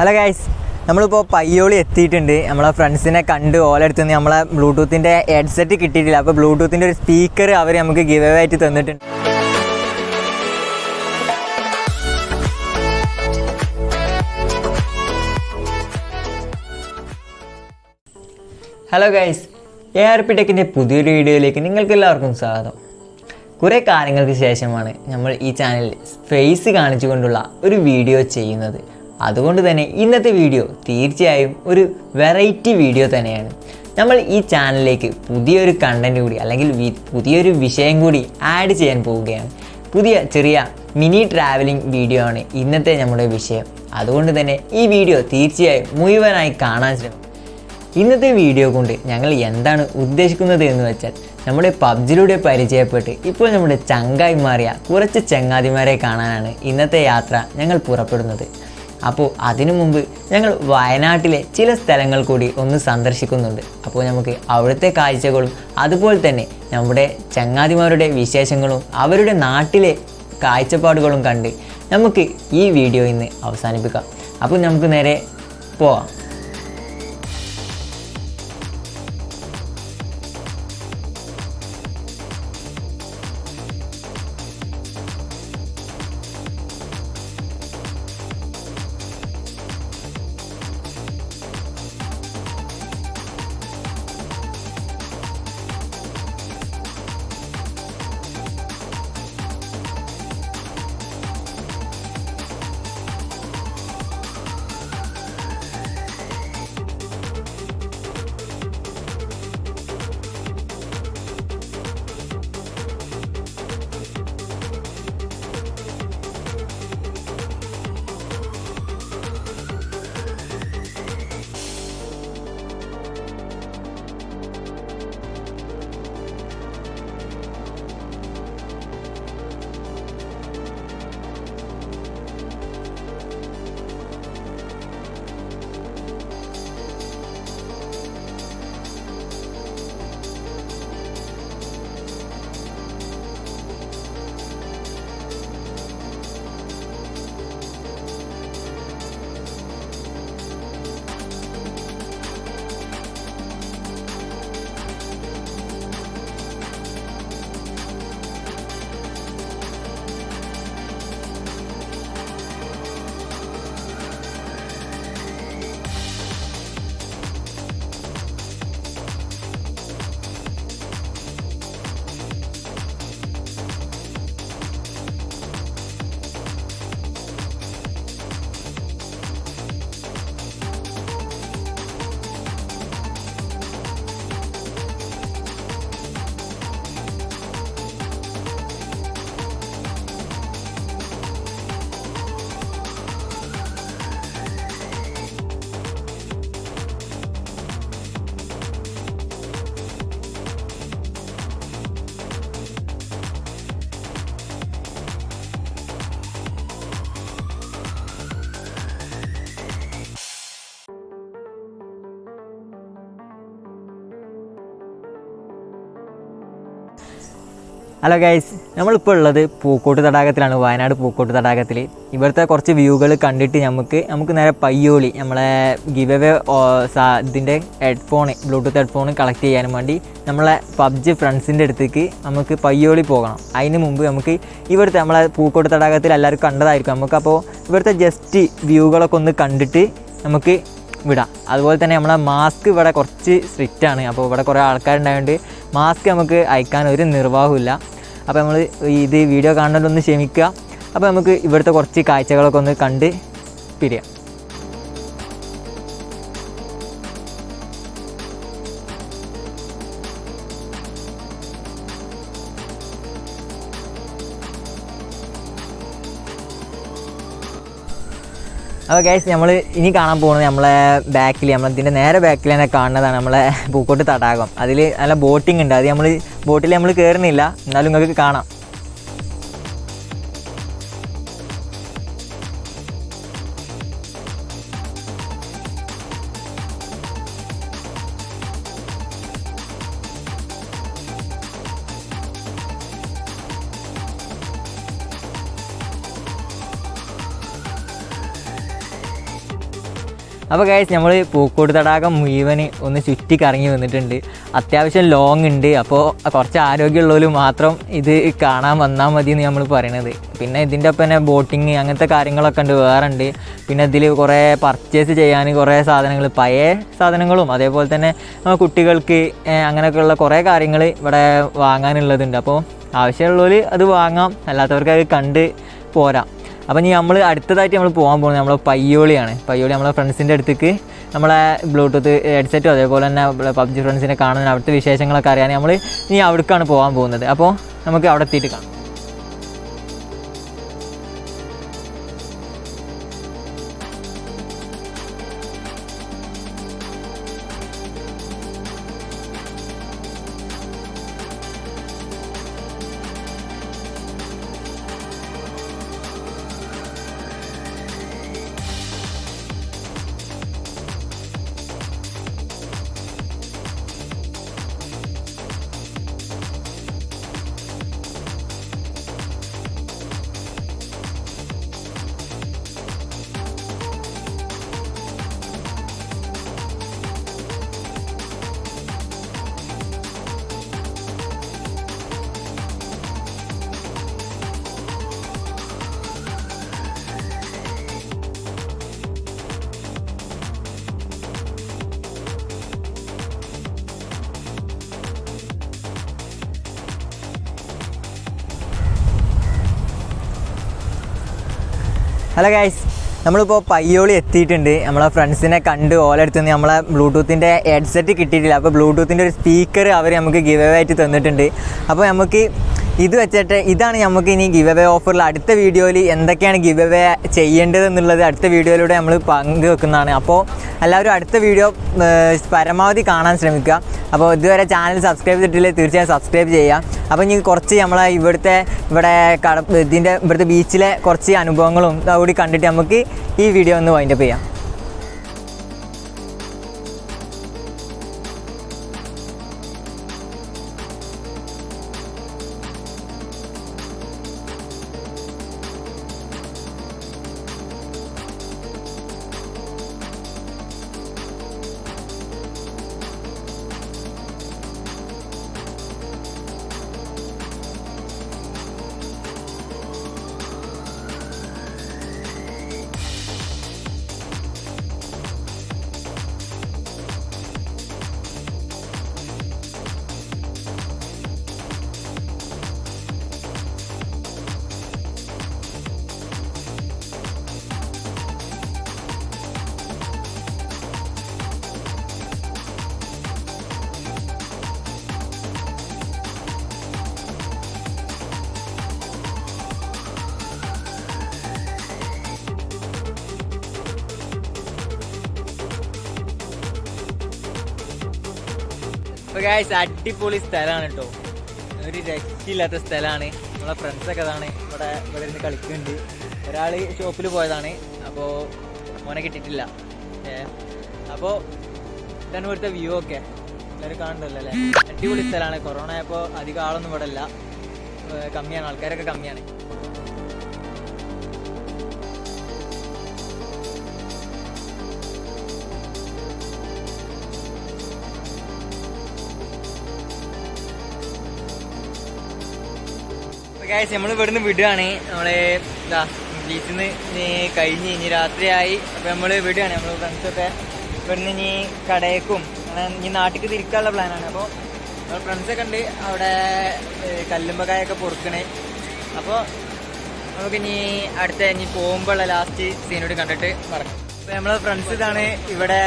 Hello guys, നമ്മളിപ്പോൾ പയ്യോളി എത്തിയിട്ടുണ്ട്. നമ്മളെ ഫ്രണ്ട്സിനെ കണ്ട് ഓലെടുത്ത് നിന്ന് നമ്മളെ ബ്ലൂടൂത്തിൻ്റെ ഹെഡ്സെറ്റ് കിട്ടിയിട്ടില്ല. അപ്പോൾ ബ്ലൂടൂത്തിൻ്റെ ഒരു സ്പീക്കർ അവർ നമുക്ക് ഗിവ് അവേ ആയിട്ട് തന്നിട്ടുണ്ട്. ഹലോ ഗൈസ്, ARP ടെക്കിൻ്റെ പുതിയൊരു വീഡിയോയിലേക്ക് നിങ്ങൾക്ക് എല്ലാവർക്കും സ്വാഗതം. കുറേ കാര്യങ്ങൾക്ക് ശേഷമാണ് നമ്മൾ ഈ ചാനലിൽ ഫേസ് കാണിച്ചുകൊണ്ടുള്ള ഒരു വീഡിയോ ചെയ്യുന്നത്. അതുകൊണ്ട് തന്നെ ഇന്നത്തെ വീഡിയോ തീർച്ചയായും ഒരു വെറൈറ്റി വീഡിയോ തന്നെയാണ്. നമ്മൾ ഈ ചാനലിലേക്ക് പുതിയൊരു കണ്ടൻറ്റ് കൂടി അല്ലെങ്കിൽ പുതിയൊരു വിഷയം കൂടി ആഡ് ചെയ്യാൻ പോവുകയാണ്. പുതിയ ചെറിയ മിനി ട്രാവലിംഗ് വീഡിയോ ആണ് ഇന്നത്തെ നമ്മുടെ വിഷയം. അതുകൊണ്ട് തന്നെ ഈ വീഡിയോ തീർച്ചയായും മുഴുവനായി കാണാൻ ശ്രമിക്കും. ഇന്നത്തെ വീഡിയോ കൊണ്ട് ഞങ്ങൾ എന്താണ് ഉദ്ദേശിക്കുന്നത് എന്ന് വെച്ചാൽ, നമ്മുടെ പബ്ജിലൂടെ പരിചയപ്പെട്ട് ഇപ്പോൾ നമ്മുടെ ചങ്കായി മാറിയ കുറച്ച് ചങ്ങാതിമാരെ കാണാനാണ് ഇന്നത്തെ യാത്ര ഞങ്ങൾ പുറപ്പെടുന്നത്. അപ്പോൾ അതിനു മുമ്പ് ഞങ്ങൾ വയനാട്ടിലെ ചില സ്ഥലങ്ങൾ കൂടി ഒന്ന് സന്ദർശിക്കുന്നുണ്ട്. അപ്പോൾ നമുക്ക് അവിടുത്തെ കാഴ്ചകളും അതുപോലെ തന്നെ നമ്മുടെ ചങ്ങാതിമാരുടെ വിശേഷങ്ങളും അവരുടെ നാട്ടിലെ കാഴ്ചപ്പാടുകളും കണ്ട് നമുക്ക് ഈ വീഡിയോ ഇന്ന് അവസാനിപ്പിക്കാം. അപ്പോൾ നമുക്ക് നേരെ പോവാം. ഹലോ ഗൈസ്, നമ്മളിപ്പോൾ ഉള്ളത് പൂക്കോട്ട് തടാകത്തിലാണ്. വയനാട് പൂക്കോട്ട് തടാകത്തിൽ ഇവിടുത്തെ കുറച്ച് വ്യൂകൾ കണ്ടിട്ട് നമുക്ക് നേരെ പയ്യോളി നമ്മളെ ഗിവ് അവേ ഇതിൻ്റെ ബ്ലൂടൂത്ത് ഹെഡ്ഫോൺ കളക്ട് ചെയ്യാനും വേണ്ടി നമ്മളെ പബ്ജി ഫ്രണ്ട്സിൻ്റെ അടുത്തേക്ക് നമുക്ക് പയ്യോളി പോകണം. അതിന് മുമ്പ് നമുക്ക് ഇവിടുത്തെ നമ്മളെ പൂക്കോട്ട് തടാകത്തിൽ എല്ലാവരും കണ്ടതായിരിക്കും. നമുക്കപ്പോൾ ഇവിടുത്തെ ജസ്റ്റ് വ്യൂകളൊക്കെ ഒന്ന് കണ്ടിട്ട് നമുക്ക് വിടാം. അതുപോലെ തന്നെ നമ്മളെ മാസ്ക് ഇവിടെ കുറച്ച് സ്ട്രിക്റ്റ് ആണ്. അപ്പോൾ ഇവിടെ കുറേ ആൾക്കാരുണ്ടായതുകൊണ്ട് മാസ്ക് നമുക്ക് അയക്കാൻ ഒരു നിർവാഹമില്ല. അപ്പോൾ നമ്മൾ ഇത് വീഡിയോ കാണുന്നതൊന്ന് ക്ഷമിക്കുക. അപ്പോൾ നമുക്ക് ഇവിടുത്തെ കുറച്ച് കാഴ്ചകളൊക്കെ ഒന്ന് കണ്ട് പിരിയാം. അപ്പോൾ ഗൈസ്, നമ്മൾ ഇനി കാണാൻ പോകുന്നത് നമ്മളെ ബാക്കിൽ നമ്മളതിൻ്റെ നേരെ ബാക്കിൽ തന്നെ കാണുന്നതാണ് നമ്മളെ പൂക്കോട്ട് തടാകം. അതിൽ നല്ല ബോട്ടിംഗ് ഉണ്ട്. അത് ബോട്ടിൽ നമ്മൾ കയറുന്നില്ല, എന്നാലും നിങ്ങൾക്ക് കാണാം. അപ്പോൾ ഗൈസ് നമ്മൾ പൂക്കോട് തടാകം മുഴുവൻ ഒന്ന് ചുറ്റി കറങ്ങി വന്നിട്ടുണ്ട്. അത്യാവശ്യം ലോങ് ഉണ്ട്. അപ്പോൾ കുറച്ച് ആരോഗ്യമുള്ളവർ മാത്രം ഇത് കാണാൻ വന്നാൽ മതി എന്ന് നമ്മൾ പറയണത്. പിന്നെ ഇതിൻ്റെ ഒപ്പം തന്നെ ബോട്ടിങ് അങ്ങനത്തെ കാര്യങ്ങളൊക്കെ ഉണ്ട്, വേറെ ഉണ്ട്. പിന്നെ ഇതിൽ കുറേ പർച്ചേസ് ചെയ്യാൻ കുറേ സാധനങ്ങൾ, പഴയ സാധനങ്ങളും അതേപോലെ തന്നെ കുട്ടികൾക്ക് അങ്ങനെയൊക്കെയുള്ള കുറേ കാര്യങ്ങൾ ഇവിടെ വാങ്ങാനുള്ളതുണ്ട്. അപ്പോൾ ആവശ്യമുള്ളവർ അത് വാങ്ങാം, അല്ലാത്തവർക്ക് അത് കണ്ട് പോരാം. അപ്പോൾ ഇനി നമ്മൾ അടുത്തതായിട്ട് നമ്മൾ പോകാൻ പോകുന്നത് നമ്മളെ പയ്യോളിയാണ്. പയ്യോളി നമ്മളെ ഫ്രണ്ട്സിൻ്റെ അടുത്തേക്ക് നമ്മളെ ബ്ലൂടൂത്ത് ഹെഡ്സെറ്റും അതേപോലെ തന്നെ പബ്ജി ഫ്രണ്ട്സിനെ കാണാൻ അവിടുത്തെ വിശേഷങ്ങളൊക്കെ അറിയാൻ നമ്മൾ ഇനി അവിടേക്കാണ് പോകാൻ പോകുന്നത്. അപ്പോൾ നമുക്ക് അവിടെ എത്തിയിട്ട് കാണാം. ഹലോ ഗൈസ്, നമ്മളിപ്പോൾ പയ്യോളി എത്തിയിട്ടുണ്ട്. നമ്മളെ ഫ്രണ്ട്സിനെ കണ്ട് ഓലെടുത്ത് നിന്ന് നമ്മളെ ബ്ലൂടൂത്തിൻ്റെ ഹെഡ്സെറ്റ് കിട്ടിയിട്ടില്ല. അപ്പോൾ ബ്ലൂടൂത്തിൻ്റെ ഒരു സ്പീക്കർ അവർ നമുക്ക് ഗിവ് അവേ ആയിട്ട് തന്നിട്ടുണ്ട്. അപ്പോൾ നമുക്ക് ഇത് വെച്ചിട്ട് ഇതാണ് നമുക്ക് ഇനി ഗിവ് അവേ ഓഫറിൽ അടുത്ത വീഡിയോയിൽ എന്തൊക്കെയാണ് ഗിവ് അവേ ചെയ്യേണ്ടത് എന്നുള്ളത് അടുത്ത വീഡിയോയിലൂടെ നമ്മൾ പങ്കുവെക്കുന്നതാണ്. അപ്പോൾ എല്ലാവരും അടുത്ത വീഡിയോ പരമാവധി കാണാൻ ശ്രമിക്കുക. അപ്പോൾ ഇതുവരെ ചാനൽ സബ്സ്ക്രൈബ് ചെയ്തിട്ടില്ലെങ്കിൽ തീർച്ചയായും സബ്സ്ക്രൈബ് ചെയ്യുക. അപ്പോൾ ഇനി കുറച്ച് നമ്മളെ ഇവിടെ ഇവിടുത്തെ ബീച്ചിലെ കുറച്ച് അനുഭവങ്ങളും കൂടി കണ്ടിട്ട് നമുക്ക് ഈ വീഡിയോ ഒന്ന് വൈൻഡപ്പ് ചെയ്യാം. അപ്പോൾ ഗൈസ് അടിപൊളി സ്ഥലമാണ് കേട്ടോ, ഒരു രക്ഷയില്ലാത്ത സ്ഥലമാണ്. നമ്മളെ ഫ്രണ്ട്സൊക്കെ അതാണ് ഇവിടെ ഇരുന്ന് കളിക്കുന്നുണ്ട്. ഒരാൾ ഷോപ്പിൽ പോയതാണ്, അപ്പോൾ മോനെ കിട്ടിയിട്ടില്ല. അപ്പോൾ ഇതാണ് ഇവിടുത്തെ വ്യൂ ഒക്കെ എല്ലാവരും കാണുന്നുണ്ടല്ലോ അല്ലേ. അടിപൊളി സ്ഥലമാണ്. കൊറോണ ആയപ്പോൾ അധികം ആളൊന്നും ഇവിടെ ഇല്ല, കമ്മിയാണ്, ആൾക്കാരൊക്കെ കമ്മിയാണ്. ഗൈസ് നമ്മൾ ഇവിടുന്ന് വിടുകയാണ്. നമ്മള് ബീച്ചിൽ നിന്ന് കഴിഞ്ഞ് ഇനി രാത്രിയായി. അപ്പോൾ നമ്മൾ വിടുകയാണ്. നമ്മൾ ഫ്രണ്ട്സൊക്കെ ഇവിടുന്ന് ഇനി കടയേക്കും ഇനി നാട്ടിലേക്ക് തിരിക്കാനുള്ള പ്ലാനാണ്. അപ്പോൾ നമ്മൾ ഫ്രണ്ട്സൊക്കെ ഉണ്ട് അവിടെ കല്ലുമ്പക്കായൊക്കെ പൊറുക്കണേ. അപ്പോൾ നമുക്കിനി ഇനി പോകുമ്പോഴുള്ള ലാസ്റ്റ് സീനോട് കണ്ടിട്ട് മറക്കും. അപ്പോൾ നമ്മളെ ഫ്രണ്ട്സ് ഇതാണ് ഇവിടെ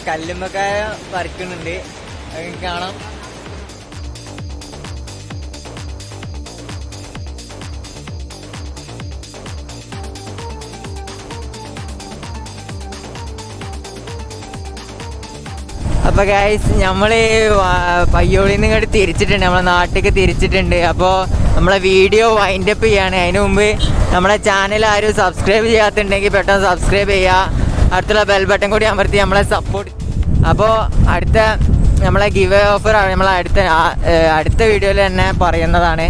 കല്ലുമ്പക്കായ പറിക്കുന്നുണ്ട്, അത് കാണാം. അപ്പോൾ ഗൈസ് നമ്മൾ പയ്യോളിൽ നിന്ന് ഇങ്ങോട്ട് തിരിച്ചിട്ടുണ്ട്, നമ്മളെ നാട്ടിലേക്ക് തിരിച്ചിട്ടുണ്ട്. അപ്പോൾ നമ്മളെ വീഡിയോ വൈൻഡപ്പ് ചെയ്യാണ്. അതിന് മുമ്പ് നമ്മളെ ചാനൽ ആരും സബ്സ്ക്രൈബ് ചെയ്യാത്തുണ്ടെങ്കിൽ പെട്ടെന്ന് സബ്സ്ക്രൈബ് ചെയ്യുക, അടുത്തുള്ള ബെൽ ബട്ടൺ കൂടി അമർത്തി നമ്മളെ സപ്പോർട്ട്. അപ്പോൾ നമ്മളെ ഗിവ് ഓഫർ നമ്മളെ അടുത്ത വീഡിയോയിൽ തന്നെ പറയുന്നതാണ്.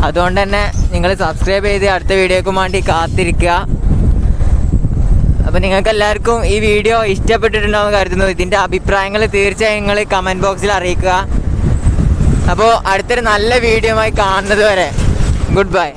അതുകൊണ്ട് തന്നെ നിങ്ങൾ സബ്സ്ക്രൈബ് ചെയ്ത് അടുത്ത വീഡിയോക്ക് വേണ്ടി കാത്തിരിക്കുക. അപ്പോൾ നിങ്ങൾക്ക് എല്ലാവർക്കും ഈ വീഡിയോ ഇഷ്ടപ്പെട്ടിട്ടുണ്ടാവുമെന്ന് കരുതുന്നു. ഇതിൻ്റെ അഭിപ്രായങ്ങൾ തീർച്ചയായും നിങ്ങൾ കമൻറ്റ് ബോക്സിൽ അറിയിക്കുക. അപ്പോൾ അടുത്തൊരു നല്ല വീഡിയോയുമായി കാണുന്നത് വരെ ഗുഡ് ബൈ.